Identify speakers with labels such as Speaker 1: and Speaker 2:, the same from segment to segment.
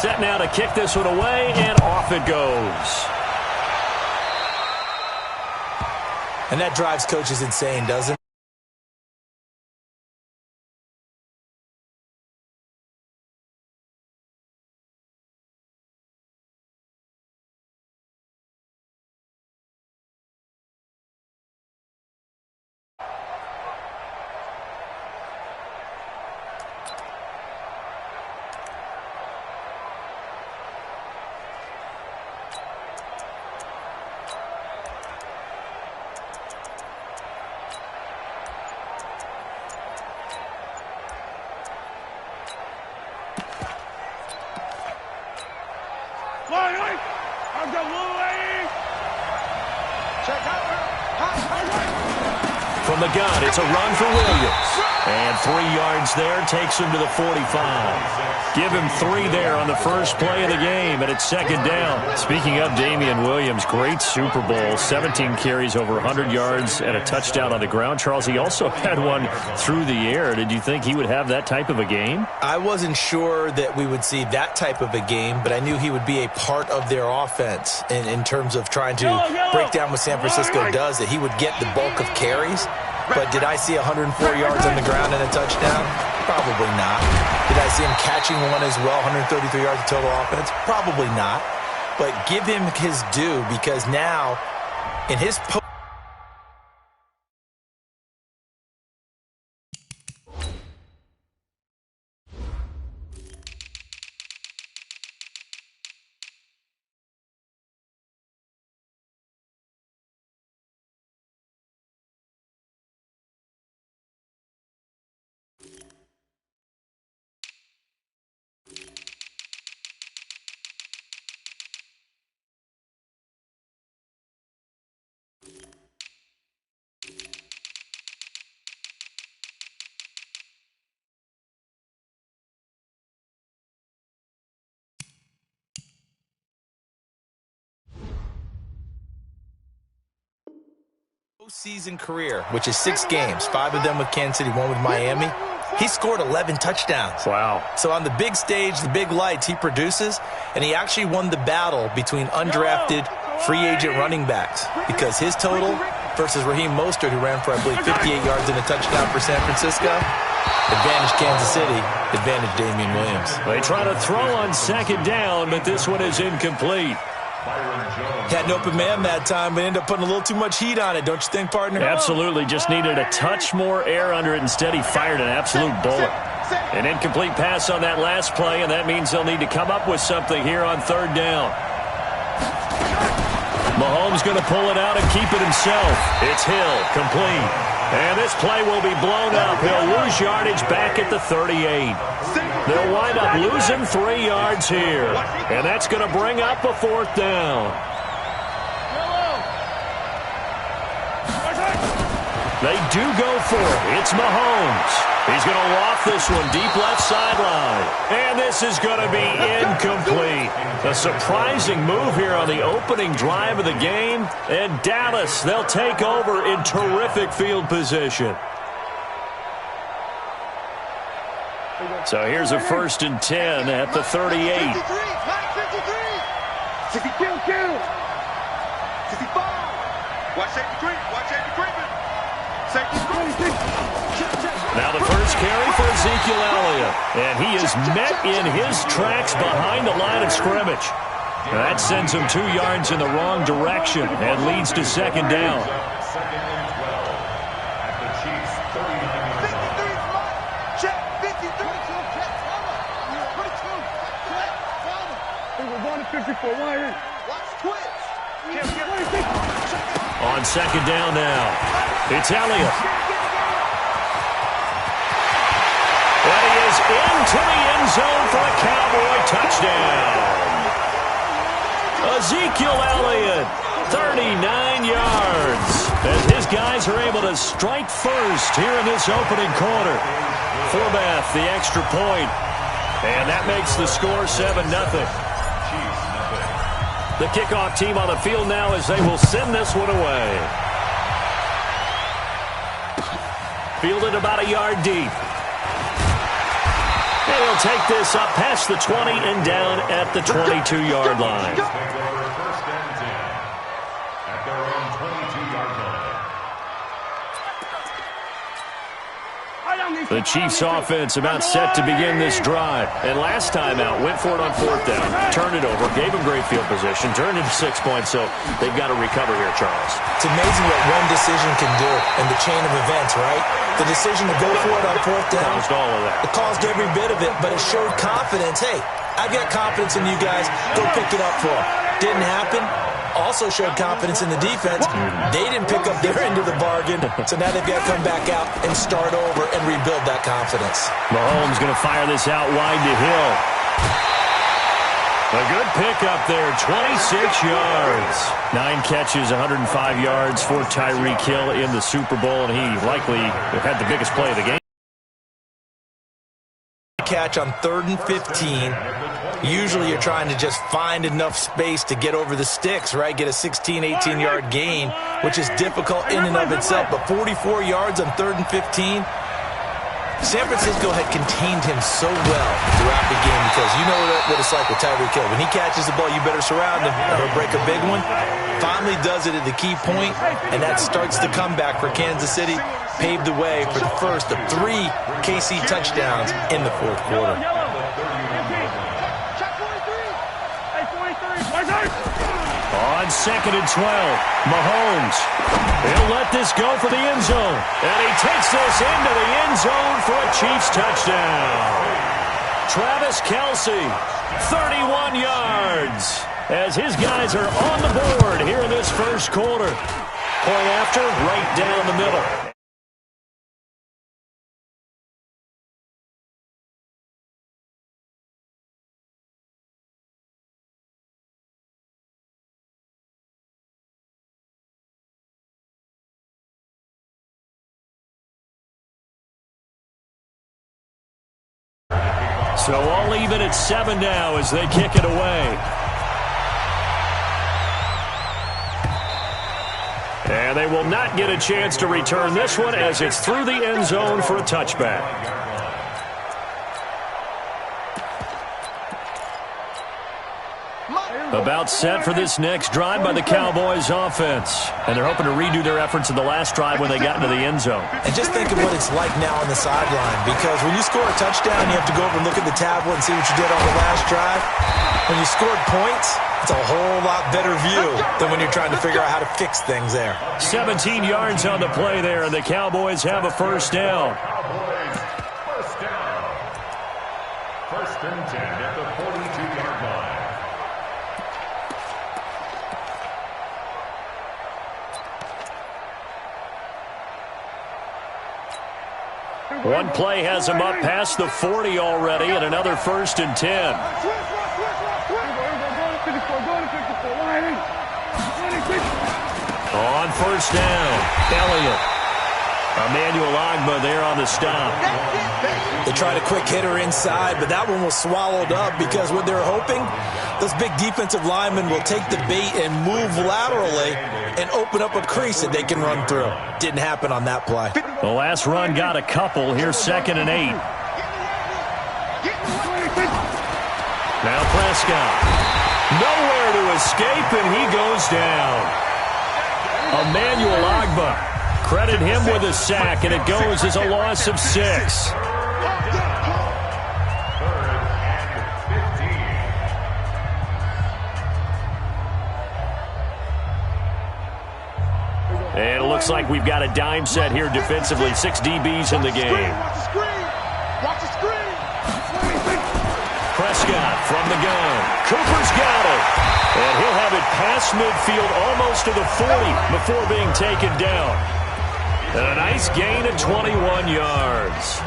Speaker 1: Set now to kick this one away, and off it goes.
Speaker 2: And that drives coaches insane, doesn't it?
Speaker 1: From the gun, it's a run for Williams. And 3 yards there takes him to the 45. Give him 3 there on the first play of the game, and it's second down. Speaking of Damian Williams, great Super Bowl, 17 carries, over 100 yards, and a touchdown on the ground. Charles, he also had one through the air. Did you think he would have that type of a game?
Speaker 2: I wasn't sure that we would see that type of a game, but I knew he would be a part of their offense in terms of trying to break down what San Francisco does, that he would get the bulk of carries. But did I see 104 yards on the ground and a touchdown? Probably not. Did I see him catching one as well, 133 yards of total offense? Probably not. But give him his due, because now in his postseason career, which is 6 games, 5 of them with Kansas City, 1 with Miami, he scored 11 touchdowns.
Speaker 1: Wow.
Speaker 2: So on the big stage, the big lights, he produces, and he actually won the battle between undrafted free agent running backs, because his total versus Raheem Mostert, who ran for, I believe, 58 yards and a touchdown for San Francisco, advantage Kansas City, advantage Damian Williams.
Speaker 1: They try to throw on second down, but this one is incomplete.
Speaker 2: Had an open man that time, but ended up putting a little too much heat on it, don't you think, partner?
Speaker 1: Absolutely. Just needed a touch more air under it. Instead, he fired an absolute bullet. An incomplete pass on that last play, and that means they'll need to come up with something here on third down. Mahomes going to pull it out and keep it himself. It's Hill, complete. And this play will be blown up. He'll lose yardage back at the 38. They'll wind up losing 3 yards here. And that's going to bring up a 4th down. They do go for it. It's Mahomes. He's going to loft this one deep left sideline. And this is going to be incomplete. A surprising move here on the opening drive of the game. And Dallas, they'll take over in terrific field position. So here's a 1st and 10 at the 38.
Speaker 3: 53, 62. 65. Watch safety creep. Watch safety creeping.
Speaker 1: Now the first carry for Ezekiel Elliott. And he is met in his tracks behind the line of scrimmage. That sends him 2 yards in the wrong direction and leads to second down. On second down now, it's Elliott. And he is into the end zone for a Cowboy touchdown. Ezekiel Elliott, 39 yards. As his guys are able to strike first here in this opening quarter. Forbath, the extra point. And that makes the score 7-0. The kickoff team on the field now as they will send this one away. Fielded about a yard deep. And he'll take this up past the 20 and down at the 22-yard line. The Chiefs offense about set to begin this drive. And last time out, went for it on fourth down, turned it over, gave him great field position, turned it to 6 points, so they've got to recover here, Charles.
Speaker 2: It's amazing what one decision can do in the chain of events, right? The decision to go for it on fourth down.
Speaker 1: Caused all of that.
Speaker 2: It caused every bit of it, but it showed confidence. Hey, I've got confidence in you guys. Go pick it up for them. Didn't happen. Also showed confidence in the defense. They didn't pick up their end of the bargain, so now they've got to come back out and start over and rebuild that confidence.
Speaker 1: Mahomes going to fire this out wide to Hill. A good pickup there, 26 yards. 9 catches, 105 yards for Tyreek Hill in the Super Bowl, and he likely had the biggest play of the game.
Speaker 2: Catch on 3rd and 15. Usually you're trying to just find enough space to get over the sticks, right? Get a 16, 18-yard gain, which is difficult in and of itself. But 44 yards on 3rd and 15. San Francisco had contained him so well throughout the game because you know what it's like with Tyreek Hill. When he catches the ball, you better surround him or he'll break a big one. Finally does it at the key point, and that starts the comeback for Kansas City. Paved the way for the first of 3 KC touchdowns in the fourth quarter.
Speaker 1: On 2nd and 12, Mahomes. He'll let this go for the end zone. And he takes this into the end zone for a Chiefs touchdown. Travis Kelce, 31 yards. As his guys are on the board here in this first quarter. Point after, right down the middle. So all even at 7 now as they kick it away. And they will not get a chance to return this one as it's through the end zone for a touchback. About set for this next drive by the Cowboys offense. And they're hoping to redo their efforts in the last drive when they got into the end zone.
Speaker 2: And just think of what it's like now on the sideline, because when you score a touchdown, you have to go over and look at the tablet and see what you did on the last drive. When you scored points, it's a whole lot better view than when you're trying to figure out how to fix things there.
Speaker 1: 17 yards on the play there, and the Cowboys have a first down.
Speaker 4: First and 10 at the 42-yard line.
Speaker 1: One play has him up past the 40 already, and another first and 10. On first down, Elliott. Emmanuel Ogbah there on the stop.
Speaker 2: They tried a quick hitter inside, but that one was swallowed up because what they're hoping, those big defensive linemen will take the bait and move laterally and open up a crease that they can run through. Didn't happen on that play.
Speaker 1: The last run got a couple. Here's 2nd and 8. Now Prescott. Nowhere to escape, and he goes down. Emmanuel Ogbah. Credit him with a sack, and it goes as a loss of 6. And it looks like we've got a dime set here defensively. 6 DBs in the game.
Speaker 3: Watch the screen.
Speaker 1: Prescott from the gun. Cooper's got it. And he'll have it past midfield almost to the 40 before being taken down. And a nice gain of 21 yards.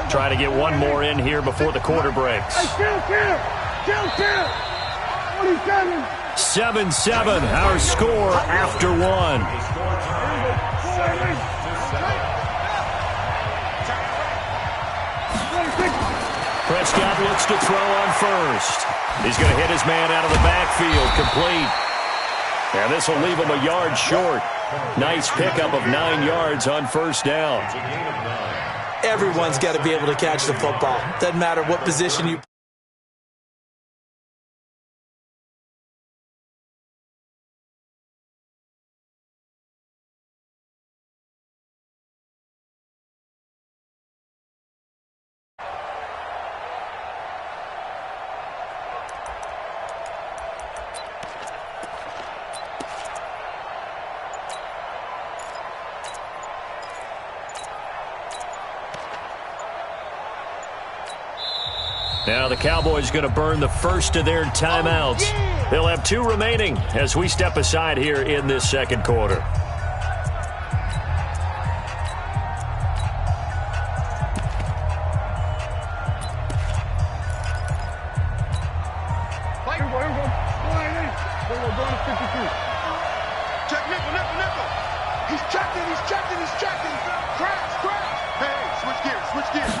Speaker 1: Trying to get one more in here before the quarter breaks. 7-7, our score after 1. Prescott looks to throw on first. He's going to hit his man out of the backfield, complete. And this will leave him a yard short. Nice pickup of 9 yards on first down.
Speaker 2: Everyone's got to be able to catch the football. Doesn't matter what position you.
Speaker 1: Now the Cowboys going to burn the first of their timeouts. They'll have 2 remaining as we step aside here in this second quarter.
Speaker 3: Check nickel. He's checking. Crash. Hey, switch gears.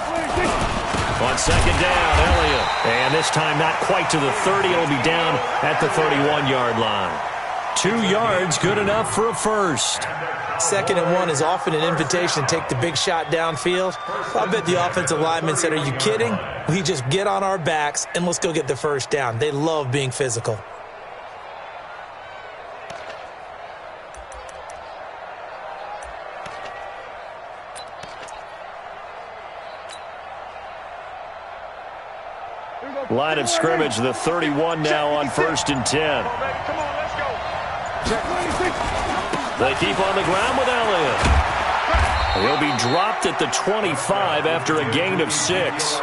Speaker 1: On second down, Elliott. And this time not quite to the 30. It'll be down at the 31-yard line. 2 yards, good enough for a first.
Speaker 2: 2nd and 1 is often an invitation to take the big shot downfield. I bet the offensive lineman said, are you kidding? We just get on our backs and let's go get the first down. They love being physical.
Speaker 1: Line of scrimmage, the 31 now on 1st and 10.
Speaker 3: Come on, let's go.
Speaker 1: They keep on the ground with Elliott. He'll be dropped at the 25 after a gain of 6.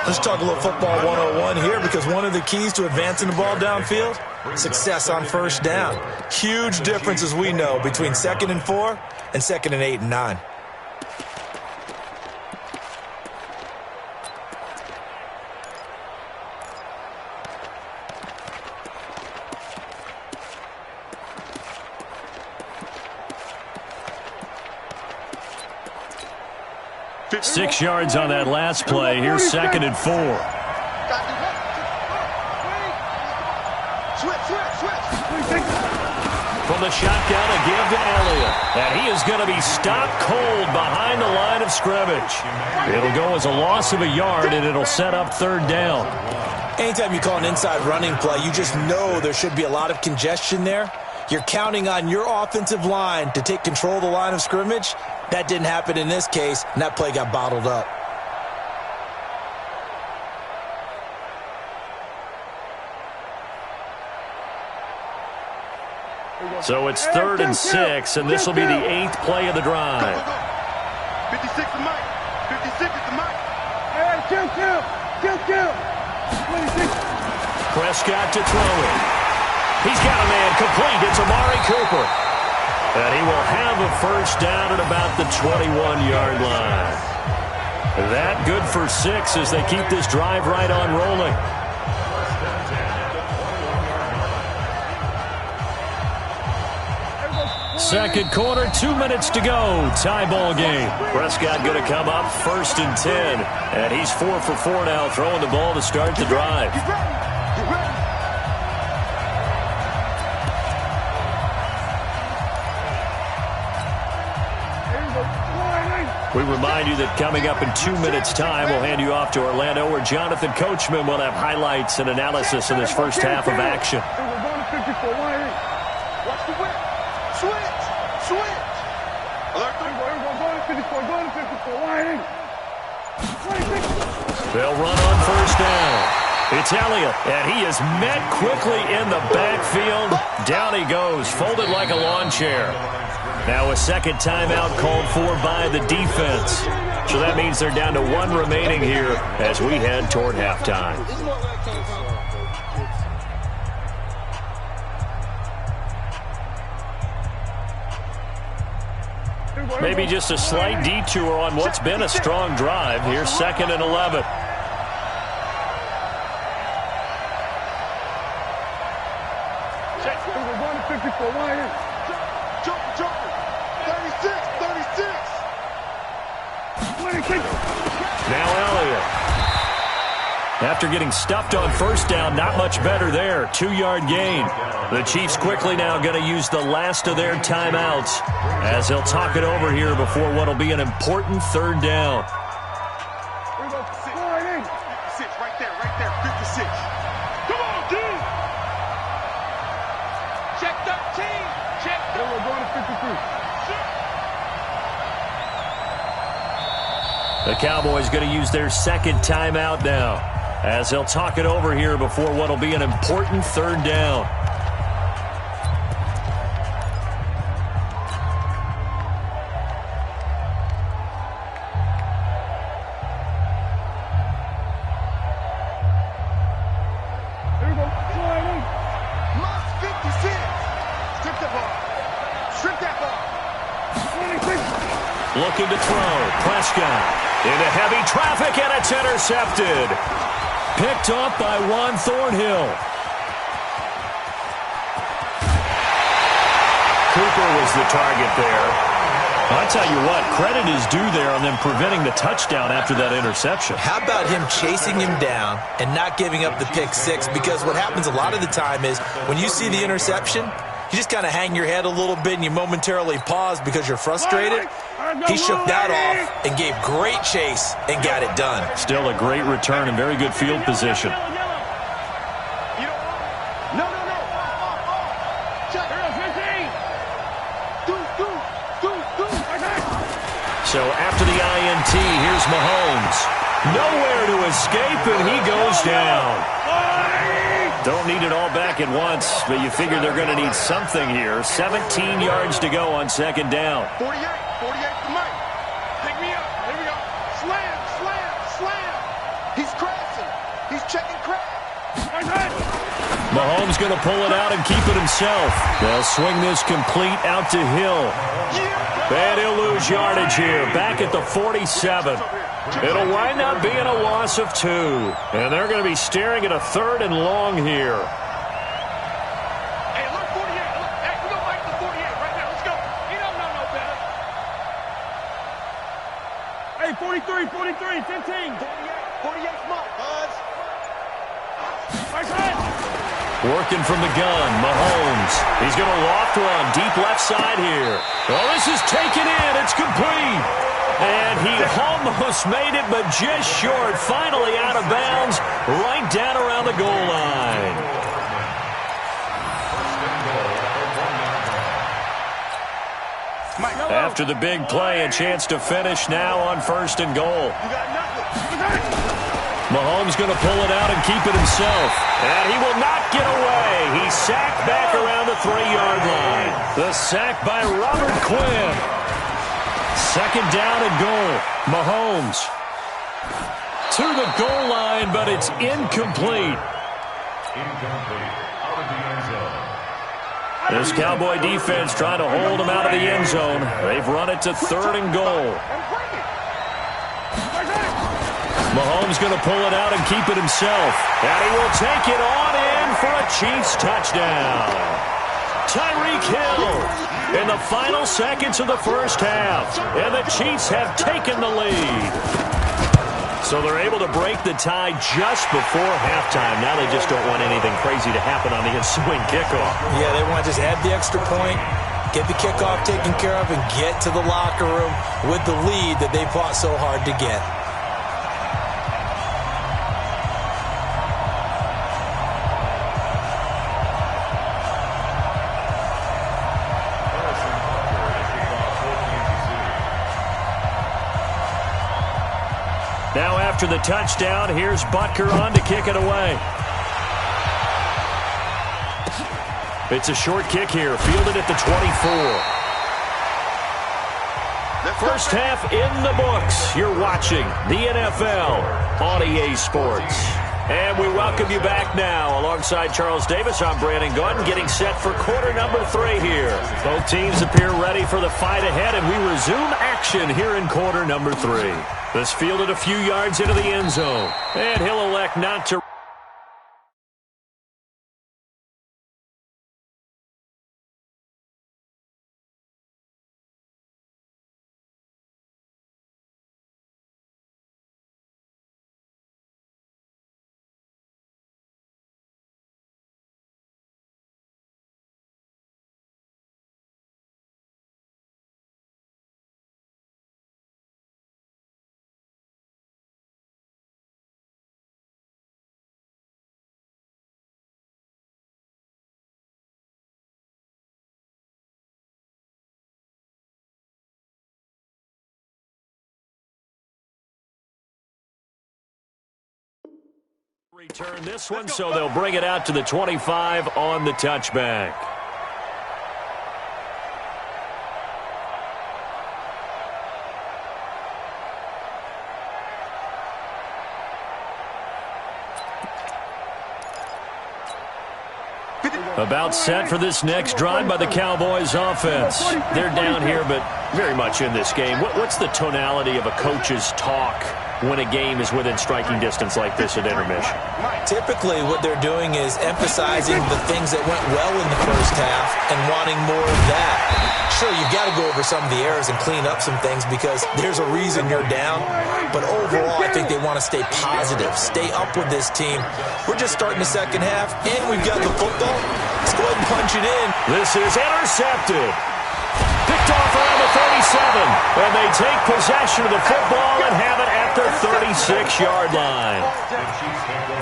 Speaker 2: Let's talk a little football 101 here, because one of the keys to advancing the ball downfield, success on first down. Huge difference, as we know, between 2nd and 4 and 2nd and 8 and 9.
Speaker 1: Six yards on that last play. Here's 2nd and 4. From the shotgun, a give to Elliott. And he is going to be stopped cold behind the line of scrimmage. It'll go as a loss of a yard, and it'll set up 3rd down.
Speaker 2: Anytime you call an inside running play, you just know there should be a lot of congestion there. You're counting on your offensive line to take control of the line of scrimmage. That didn't happen in this case, and that play got bottled up.
Speaker 1: So it's 3rd and 6, and this will be the 8th play of the drive.
Speaker 3: 56 to Mike. 56 is the Mike.
Speaker 5: Kill.
Speaker 1: Prescott to throw it. He's got a man complete. It's Amari Cooper. And he will have a first down at about the 21-yard line. That good for 6 as they keep this drive right on rolling. Second quarter, 2 minutes to go. Tie ball game. Prescott going to come up 1st and 10. And he's 4 for 4 now, throwing the ball to start the drive. We remind you that coming up in 2 minutes' time, we'll hand you off to Orlando, where Jonathan Coachman will have highlights and analysis of this first half of action.
Speaker 3: Watch the whip. Switch.
Speaker 1: They'll run on first down. It's Elliott, and he is met quickly in the backfield. Down he goes, folded like a lawn chair. Now a second timeout called for by the defense. So that means they're down to 1 remaining here as we head toward halftime. Maybe just a slight detour on what's been a strong drive. Here's 2nd and 11. Now Elliott. After getting stuffed on first down, not much better there. 2-yard gain. The Chiefs quickly now going to use the last of their timeouts as they'll talk it over here before what will be an important third down.
Speaker 3: Here we go. 56, right there, 56. Come on, dude. Check 13. Check 13. We're going to 53.
Speaker 1: The Cowboys going to use their second timeout now as they'll talk it over here before what will be an important third down.
Speaker 3: Here we go. 56. Strip that ball. Strip that ball. 26.
Speaker 1: Looking to throw. Prescott into heavy traffic, and it's intercepted. Picked up by Juan Thornhill. Cooper was the target there. I'll tell you what, credit is due there on them preventing the touchdown after that interception.
Speaker 2: How about him chasing him down and not giving up the pick six? Because what happens a lot of the time is when you see the interception, you just kind of hang your head a little bit and you momentarily pause because you're frustrated. He shook that off and gave great chase and got it done.
Speaker 1: Still a great return and very good field position.
Speaker 3: No.
Speaker 1: So after the INT, here's Mahomes. Nowhere to escape, and he goes down. Don't need it all back at once, but you figure they're going to need something here. 17 yards to go on second down.
Speaker 3: 48 to Mike. Pick me up. Here we go. Slam. He's crashing. He's checking crash.
Speaker 1: Mahomes going to pull it out and keep it himself. They'll swing this complete out to Hill. And he'll lose yardage here, back at the 47. It'll wind up being a loss of 2. And they're going to be staring at a third and long here.
Speaker 3: Hey, look, 48. Look, hey, we don't like the 48 right now. Let's go. He don't know no better. Hey, 43, 15. 48 smart, Buzz.
Speaker 1: Working from the gun, Mahomes. He's going to loft one deep left side here. Well, this is taken in. It's complete. And he almost made it, but just short. Finally out of bounds, right down around the goal line. After the big play, a chance to finish now on first and goal. Mahomes going to pull it out and keep it himself. And he will not get away. He's sacked back around the 3-yard line. The sack by Robert Quinn. Second down and goal. Mahomes to the goal line, but it's incomplete.
Speaker 4: Out of the end zone.
Speaker 1: This Cowboy defense trying to hold him out of the end zone. They've run it to third and goal. Mahomes going to pull it out and keep it himself. And he will take it on in for a Chiefs touchdown. Tyreek Hill in the final seconds of the first half. And the Chiefs have taken the lead. So they're able to break the tie just before halftime. Now they just don't want anything crazy to happen on the ensuing kickoff.
Speaker 2: Yeah, they want to just add the extra point, get the kickoff taken care of, and get to the locker room with the lead that they fought so hard to get.
Speaker 1: Now after the touchdown, here's Butker on to kick it away. It's a short kick here, fielded at the 24. First half in the books. You're watching the NFL on EA Sports. And we welcome you back now. Alongside Charles Davis, I'm Brandon Gordon, getting set for quarter number 3 here. Both teams appear ready for the fight ahead, and we resume action here in quarter number 3. This fielded a few yards into the end zone, and he'll elect not to Return this one, so they'll bring it out to the 25 on the touchback. About set for this next drive by the Cowboys offense. They're down here, but very much in this game. What's the tonality of a coach's talk when a game is within striking distance like this at intermission?
Speaker 2: Typically, what they're doing is emphasizing the things that went well in the first half and wanting more of that. Sure, you've got to go over some of the errors and clean up some things because there's a reason you're down. But overall, I think they want to stay positive, stay up with this team. We're just starting the second half, and we've got the football. Let's go ahead and punch it in.
Speaker 1: This is intercepted. Picked off around the 37. And they take possession of the football and have it at the 36-yard line.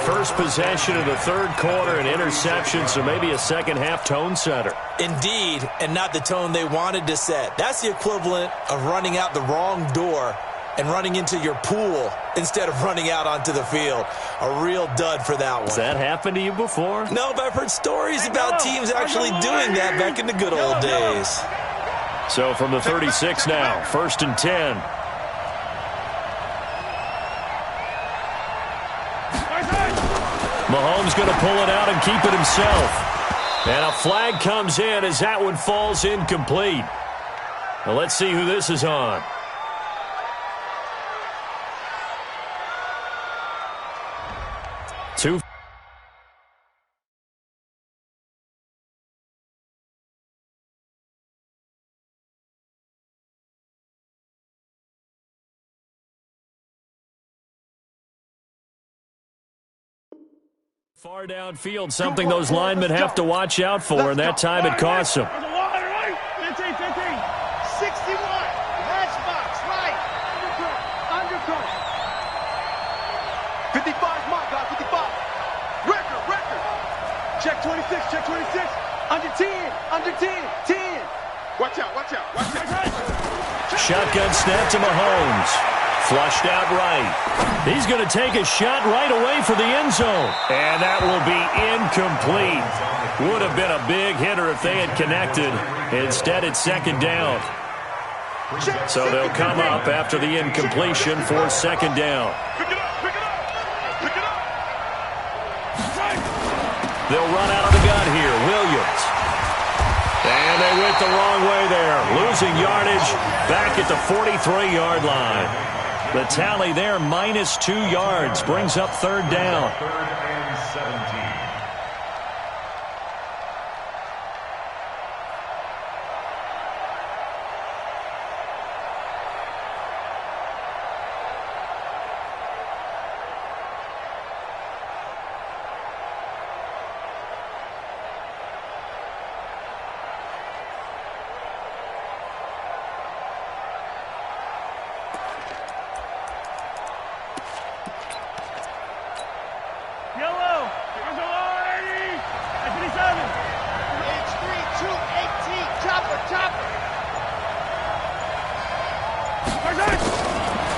Speaker 1: First possession of the third quarter, an interception, so maybe a second-half tone setter.
Speaker 2: Indeed, and not the tone they wanted to set. That's the equivalent of running out the wrong door and running into your pool instead of running out onto the field. A real dud for that one.
Speaker 1: Has that happened to you before?
Speaker 2: No, but I've heard stories about teams actually doing that back in the good old days.
Speaker 1: So from the 36 now, 1st and 10. Mahomes going to pull it out and keep it himself. And a flag comes in as that one falls incomplete. Now let's see who this is on. Two. Far downfield, something those linemen have to watch out for, and that time it costs them.
Speaker 3: 15, 15. 61. Matchbox, right. Undercut. 55 mark, guys, 55. Record. Check 26, check 26. Under 10, 10. Watch out.
Speaker 1: Shotgun snap to Mahomes. Flushed out right. He's going to take a shot right away for the end zone. And that will be incomplete. Would have been a big hitter if they had connected. Instead, it's second down. So they'll come up after the incompletion for second down.
Speaker 3: Pick it up.
Speaker 1: They'll run out of the gun here. Williams. And they went the wrong way there. Losing yardage back at the 43-yard line. The tally there, -2 yards, brings up third down.
Speaker 4: 3rd and 17.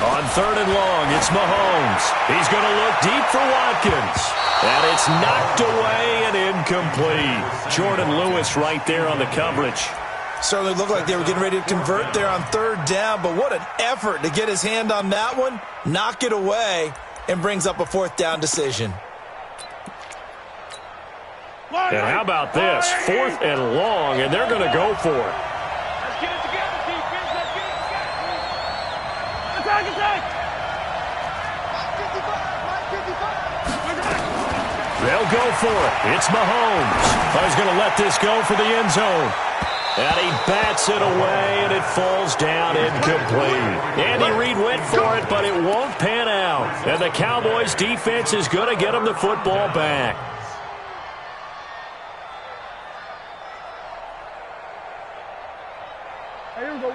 Speaker 1: On 3rd and long, it's Mahomes. He's going to look deep for Watkins. And it's knocked away and incomplete. Jordan Lewis right there on the coverage.
Speaker 2: Certainly looked like they were getting ready to convert there on 3rd down, but what an effort to get his hand on that one, knock it away, and brings up a 4th down decision.
Speaker 1: And how about this? 4th and long, and they're going to go for it.
Speaker 3: Let's get it together, defense. Let's get it together. Attack.
Speaker 1: They'll go for it. It's Mahomes. He's going to let this go for the end zone. And he bats it away, and it falls down incomplete. Andy Reid went for it, but it won't pan out. And the Cowboys' defense is going to get him the football back.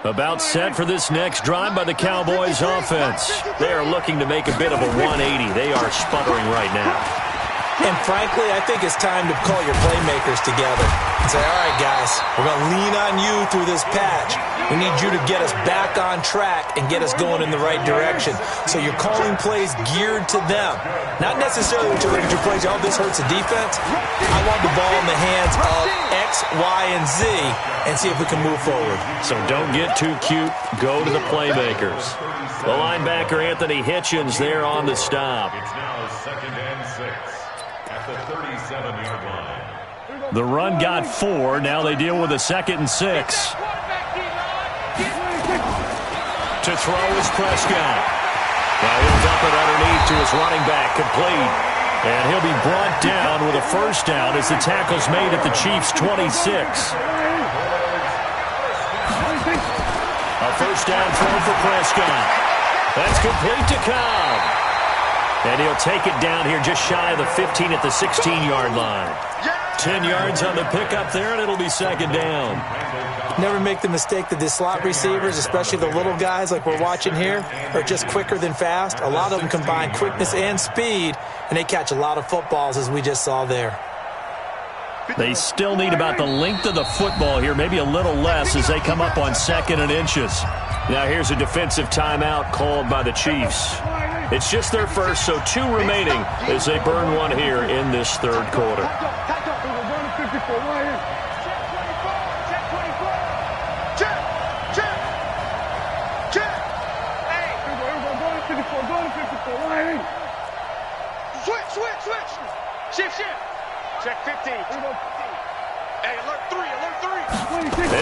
Speaker 1: About set for this next drive by the Cowboys offense. They are looking to make a bit of a 180. They are sputtering right now.
Speaker 2: And frankly, I think it's time to call your playmakers together and say, all right, guys, we're going to lean on you through this patch. We need you to get us back on track and get us going in the right direction. So you're calling plays geared to them. Not necessarily that you look at your plays, oh, this hurts the defense. I want the ball in the hands of X, Y, and Z and see if we can move forward.
Speaker 1: So don't get too cute. Go to the playmakers. The linebacker, Anthony Hitchens, there on the stop.
Speaker 4: It's now 2nd and 6 at the 37-yard line.
Speaker 1: The run got 4. Now they deal with a 2nd and 6. To throw is Prescott. Now he'll dump it underneath to his running back, complete. And he'll be brought down with a first down as the tackle's made at the Chiefs' 26. A first down throw for Prescott. That's complete to Cobb. And he'll take it down here just shy of the 15 at the 16-yard line. 10 yards on the pickup there, and it'll be 2nd down.
Speaker 2: Never make the mistake that the slot receivers, especially the little guys like we're watching here, are just quicker than fast. A lot of them combine quickness and speed, and they catch a lot of footballs, as we just saw there.
Speaker 1: They still need about the length of the football here, maybe a little less as they come up on 2nd and inches. Now here's a defensive timeout called by the Chiefs. It's just their first, so 2 remaining as they burn one here in this 3rd quarter.
Speaker 3: Switch. Shift. Check 15. Hey, alert 3.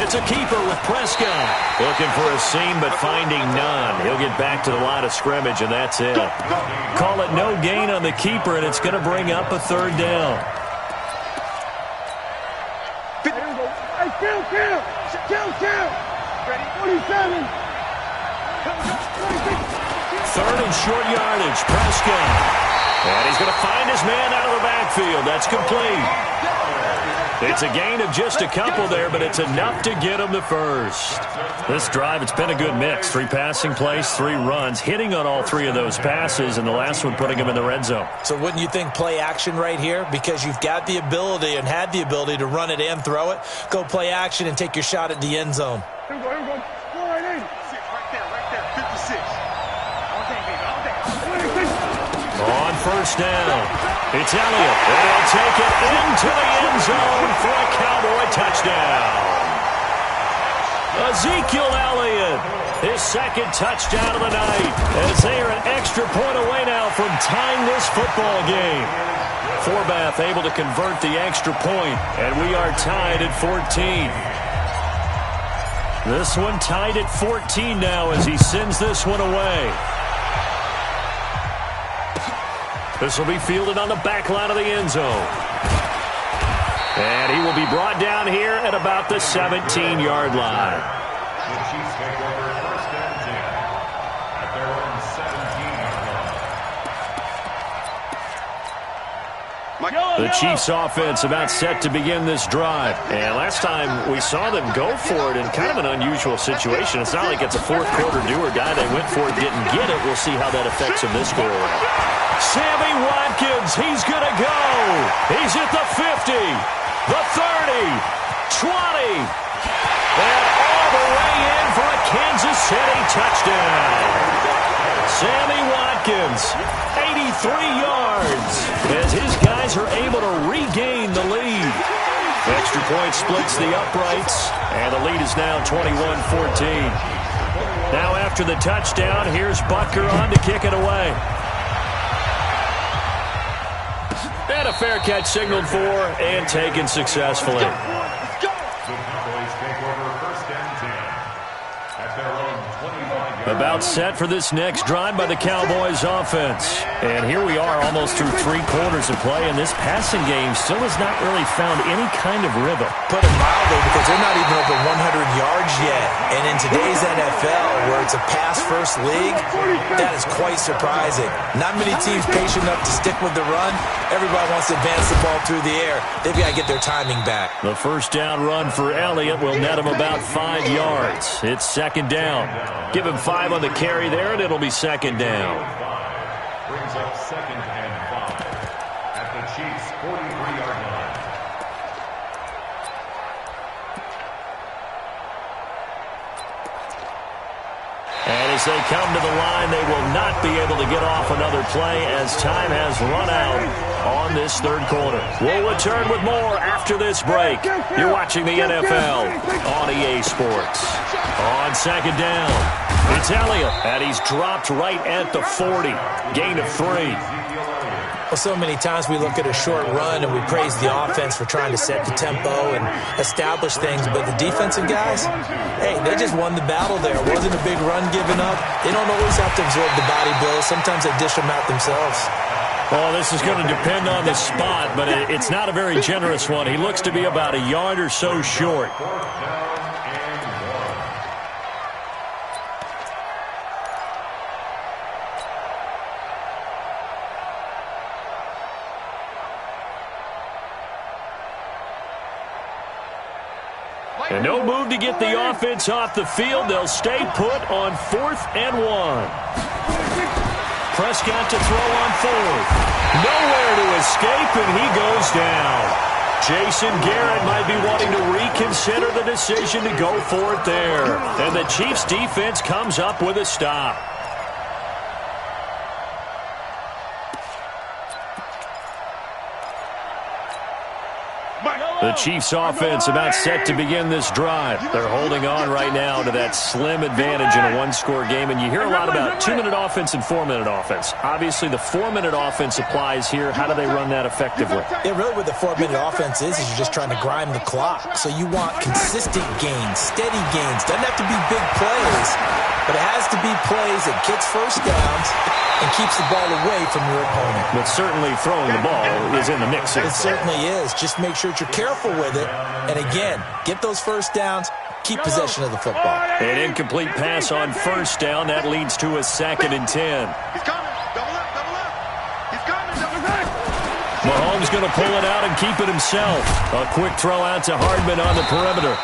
Speaker 1: It's a keeper with Prescott. Looking for a seam, but finding none. He'll get back to the line of scrimmage, and that's it. Call it no gain on the keeper, and it's going to bring up a 3rd down.
Speaker 3: Kill. Ready? 47.
Speaker 1: 3rd and short yardage. Prescott. And he's going to find his man out of the backfield. That's complete. It's a gain of just a couple there, but it's enough to get him the first. This drive, it's been a good mix. 3 passing plays, 3 runs, hitting on all 3 of those passes, and the last one putting him in the red zone.
Speaker 2: So wouldn't you think play action right here? Because you've got the ability and had the ability to run it and throw it. Go play action and take your shot at the end zone.
Speaker 3: Here we go. Right there. 56.
Speaker 1: On first down, it's Elliott, and he'll take it into the end zone for a Cowboy touchdown. Ezekiel Elliott, his 2nd touchdown of the night, as they are an extra point away now from tying this football game. Forbath able to convert the extra point, and we are tied at 14. This one tied at 14 now as he sends this one away. This will be fielded on the back line of the end zone. And he will be brought down here at about the 17-yard line.
Speaker 4: The Chiefs take over 1st and 10 at their own 17-yard line.
Speaker 1: The Chiefs offense about set to begin this drive. And last time we saw them go for it in kind of an unusual situation. It's not like it's a 4th quarter do or die. They went for it, didn't get it. We'll see how that affects them this go around. Sammy Watkins, he's going to go. He's at the 50, the 30, 20, and all the way in for a Kansas City touchdown. Sammy Watkins, 83 yards, as his guys are able to regain the lead. Extra point splits the uprights, and the lead is now 21-14. Now after the touchdown, here's Butker on to kick it away. And a fair catch signaled for and taken successfully.
Speaker 4: The Cowboys take over 1st and 10 at their own 25-yard line.
Speaker 1: About set for this next drive by the Cowboys offense. And here we are almost through 3 quarters of play, and this passing game still has not really found any kind of rhythm.
Speaker 2: Put it mildly, because they're not even over 100 yards yet. And in today's NFL, where it's a pass-first league, that is quite surprising. Not many teams patient enough to stick with the run. Everybody wants to advance the ball through the air. They've got to get their timing back.
Speaker 1: The first down run for Elliott will net him about 5 yards. It's 2nd down. Give him 5 on the carry there, and it'll be 2nd down.
Speaker 4: Brings up 2nd and 5 at the Chiefs.
Speaker 1: As they come to the line, they will not be able to get off another play as time has run out on this third quarter. We'll return with more after this break. You're watching the NFL on EA Sports. On second down, it's Elliott, and he's dropped right at the 40. Gain of 3.
Speaker 2: Well, so many times we look at a short run and we praise the offense for trying to set the tempo and establish things, but the defensive guys, hey, they just won the battle there. It wasn't a big run given up. They don't always have to absorb the body blows. Sometimes they dish them out themselves.
Speaker 1: Well, this is going to depend on the spot, but it's not a very generous one. He looks to be about a yard or so short. And no move to get the offense off the field. They'll stay put on 4th and 1. Prescott to throw on 4th. Nowhere to escape, and he goes down. Jason Garrett might be wanting to reconsider the decision to go for it there. And the Chiefs' defense comes up with a stop. The Chiefs' offense about set to begin this drive. They're holding on right now to that slim advantage in a one-score game. And you hear a lot about 2-minute offense and 4-minute offense. Obviously, the 4-minute offense applies here. How do they run that effectively?
Speaker 2: Yeah, really what the 4-minute offense is you're just trying to grind the clock. So you want consistent gains, steady gains. Doesn't have to be big plays, but it has to be plays that gets first downs and keeps the ball away from your opponent.
Speaker 1: But certainly throwing the ball is in the mix.
Speaker 2: It certainly is. Just make sure that you're careful with it. And again, get those first downs, keep possession of the football.
Speaker 1: An incomplete pass on first down. That leads to a 2nd and 10.
Speaker 3: He's coming. Double up, double up. He's coming, double up.
Speaker 1: Mahomes going to pull it out and keep it himself. A quick throw out to Hardman on the perimeter.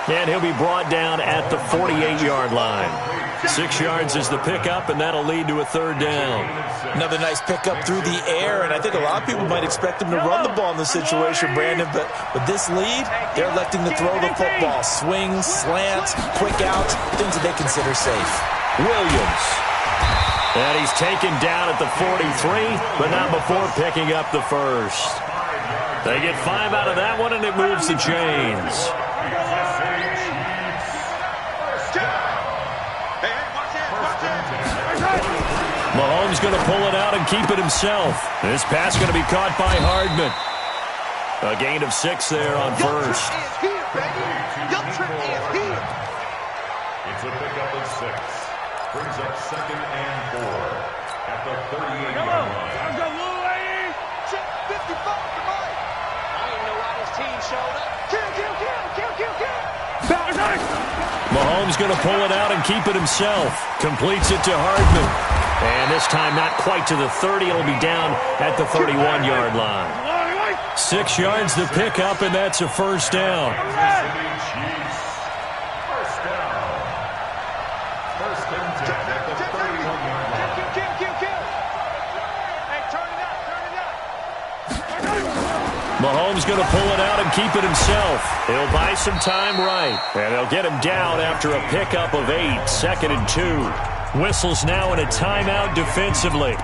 Speaker 1: And he'll be brought down at the 48-yard line. 6 yards is the pickup, and that'll lead to a 3rd down.
Speaker 2: Another nice pickup through the air, and I think a lot of people might expect him to run the ball in this situation, Brandon, but with this lead, they're electing to throw the football. Swings, slants, quick outs, things that they consider safe.
Speaker 1: Williams. And he's taken down at the 43, but not before picking up the first. They get 5 out of that one, and it moves the chains. Mahomes going to pull it out and keep it himself. This pass going to be caught by Hardman. A gain of 6 there on first.
Speaker 4: It's a pickup of 6. Brings up 2nd and 4 at the 38-yard line.
Speaker 3: Let's go, Louie. Check 55 for Mike. I don't even know why this team showed up. Kill.
Speaker 1: Mahomes going to pull it out and keep it himself. Completes it to Hardman. And this time not quite to the 30. It'll be down at the 31-yard line. 6 yards to pick up, and that's a first down.
Speaker 4: First and 10 at the 31-yard line.
Speaker 3: Hey, turn it up.
Speaker 1: Mahomes going to pull it out and keep it himself. He'll buy some time right. And they'll get him down after a pickup of 8. 2nd and 2. Whistles now in a timeout defensively.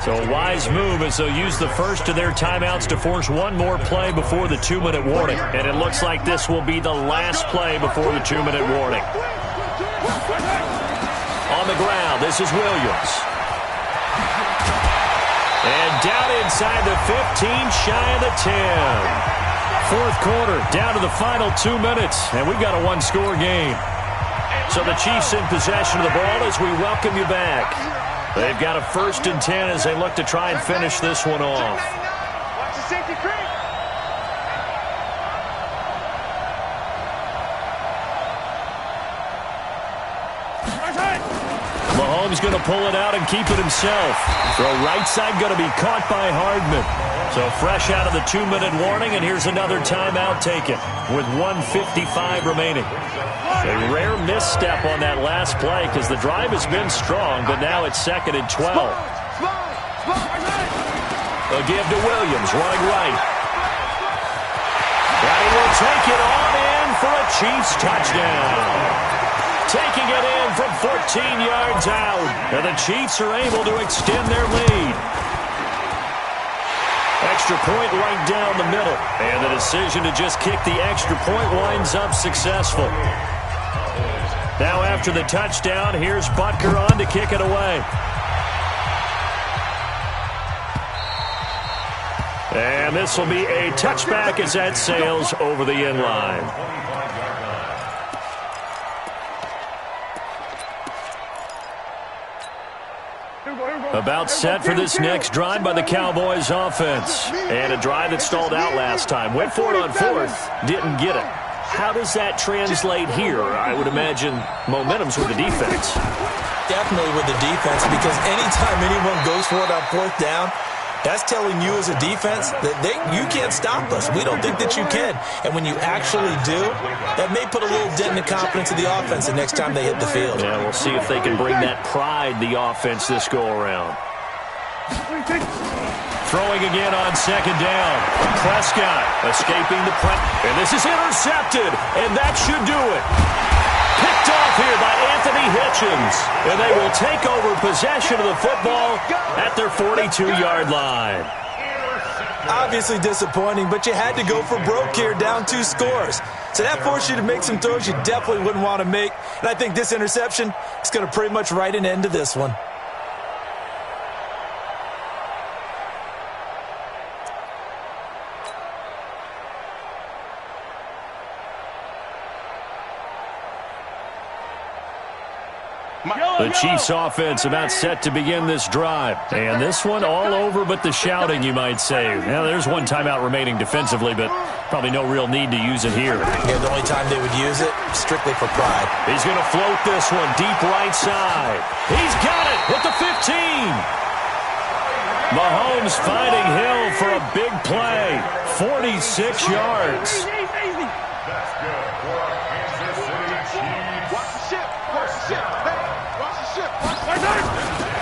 Speaker 1: So a wise move as they'll use the first of their timeouts to force one more play before the 2-minute warning. And it looks like this will be the last play before the 2-minute warning. On the ground, this is Williams. And down inside the 15, shy of the 10. 4th quarter, down to the final 2 minutes, and we've got a one-score game. So the Chiefs in possession of the ball as we welcome you back. They've got a 1st and 10 as they look to try and finish this one off.
Speaker 3: Watch the safety creep.
Speaker 1: Mahomes going to pull it out and keep it himself. Throw right side going to be caught by Hardman. So fresh out of the 2-minute warning, and here's another timeout taken with 1:55 remaining. A rare misstep on that last play because the drive has been strong, but now it's 2nd and 12. A give to Williams, running right. And he will take it on in for a Chiefs touchdown. Taking it in from 14 yards out. And the Chiefs are able to extend their lead. Extra point right down the middle. And the decision to just kick the extra point winds up successful. Now after the touchdown, here's Butker on to kick it away. And this will be a touchback as that sails over the end line. About set for this next drive by the Cowboys offense. And a drive that stalled out last time. Went for it on fourth, didn't get it. How does that translate here? I would imagine momentum's with the defense.
Speaker 2: Definitely with the defense, because anytime anyone goes for it on fourth down, that's telling you as a defense that you can't stop us. We don't think that you can. And when you actually do, that may put a little dent in the confidence of the offense the next time they hit the field.
Speaker 1: Yeah, we'll see if they can bring that pride, the offense, this go-around. Throwing again on second down. Prescott escaping the press. And this is intercepted. And that should do it. Picked off here by Anthony Hitchens. And they will take over possession of the football at their 42-yard line.
Speaker 2: Obviously disappointing, but you had to go for broke here, down 2 scores. So that forced you to make some throws you definitely wouldn't want to make. And I think this interception is going to pretty much write an end to this one.
Speaker 1: The Chiefs offense about set to begin this drive. And this one all over but the shouting, you might say. Now, there's one timeout remaining defensively, but probably no real need to use it here.
Speaker 2: Yeah, the only time they would use it, strictly for pride.
Speaker 1: He's going to float this one deep right side. He's got it at the 15. Mahomes finding Hill for a big play. 46 yards.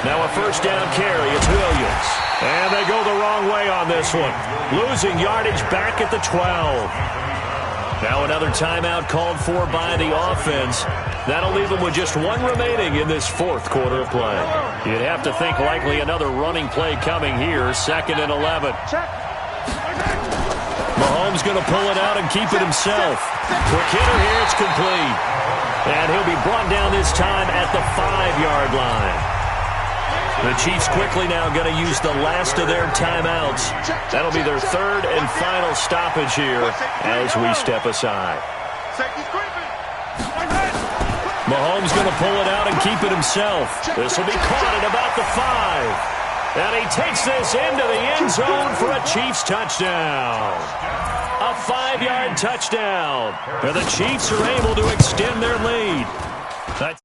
Speaker 1: Now a first down carry. It's Williams. And they go the wrong way on this one. Losing yardage back at the 12. Now another timeout called for by the offense. That'll leave them with just one remaining in this fourth quarter of play. You'd have to think likely another running play coming here. 2nd and 11. Mahomes going to pull it out and keep it himself. Quick hitter here. It's complete. And he'll be brought down this time at the 5-yard line. The Chiefs quickly now going to use the last of their timeouts. That'll be their 3rd and final stoppage here as we step aside. Mahomes going to pull it out and keep it himself. This will be caught at about the 5. And he takes this into the end zone for a Chiefs touchdown. A 5-yard touchdown. And the Chiefs are able to extend their lead. That's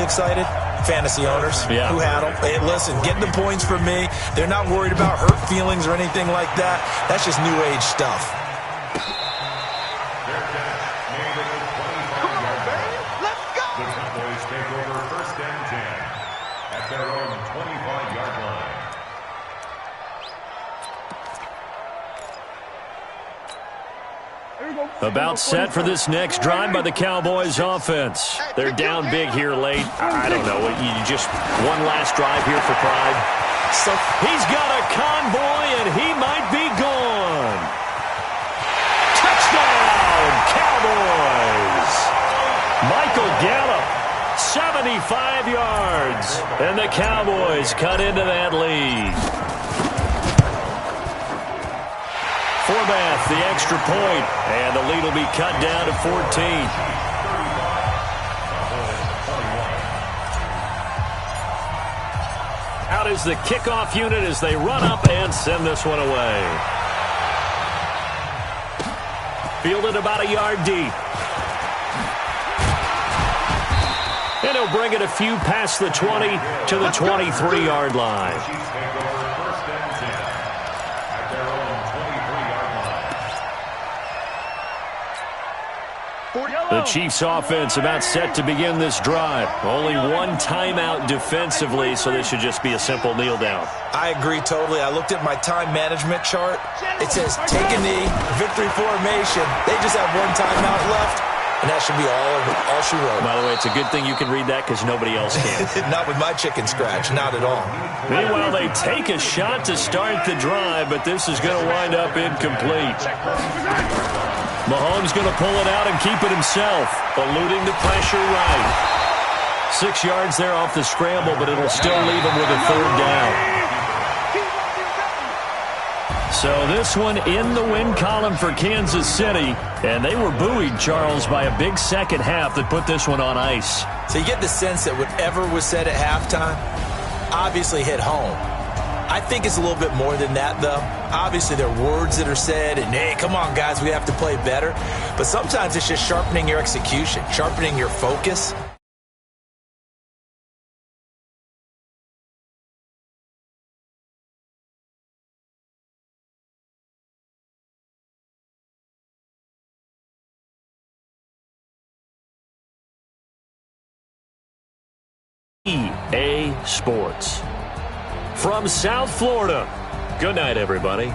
Speaker 2: excited fantasy owners who had them. Hey, listen, getting the points for me. They're not worried about hurt feelings or anything like that. That's just new age stuff.
Speaker 3: Come on, baby. Let's go.
Speaker 4: The Cowboys take over 1st and 10 at their own 25-yard line.
Speaker 1: about set for this next drive by the Cowboys offense. They're down big here late. I don't know. You just one last drive here for pride. So he's got a convoy, and he might be gone. Touchdown, Cowboys. Michael Gallup, 75 yards. And the Cowboys cut into that lead. Forbath, the extra point, and the lead will be cut down to 14. Out is the kickoff unit as they run up and send this one away. Fielded about a yard deep. And he'll bring it a few past the 20 to the 23-yard line. The Chiefs offense about set to begin this drive. Only one timeout defensively, so this should just be a simple kneel down.
Speaker 2: I agree totally. I looked at my time management chart. It says take a knee, victory formation. They just have one timeout left, and that should be all she wrote.
Speaker 1: By the way, it's a good thing you can read that because nobody else can.
Speaker 2: Not with my chicken scratch, not at all.
Speaker 1: Meanwhile, they take a shot to start the drive, but this is going to wind up incomplete. Mahomes going to pull it out and keep it himself, eluding the pressure right. 6 yards there off the scramble, but it'll still leave him with a third down. So this one in the win column for Kansas City, and they were buoyed, Charles, by a big second half that put this one on ice.
Speaker 2: So you get the sense that whatever was said at halftime obviously hit home. I think it's a little bit more than that, though. Obviously, there are words that are said, and, hey, come on, guys, we have to play better. But sometimes it's just sharpening your execution, sharpening your focus.
Speaker 1: EA Sports. From South Florida, good night, everybody.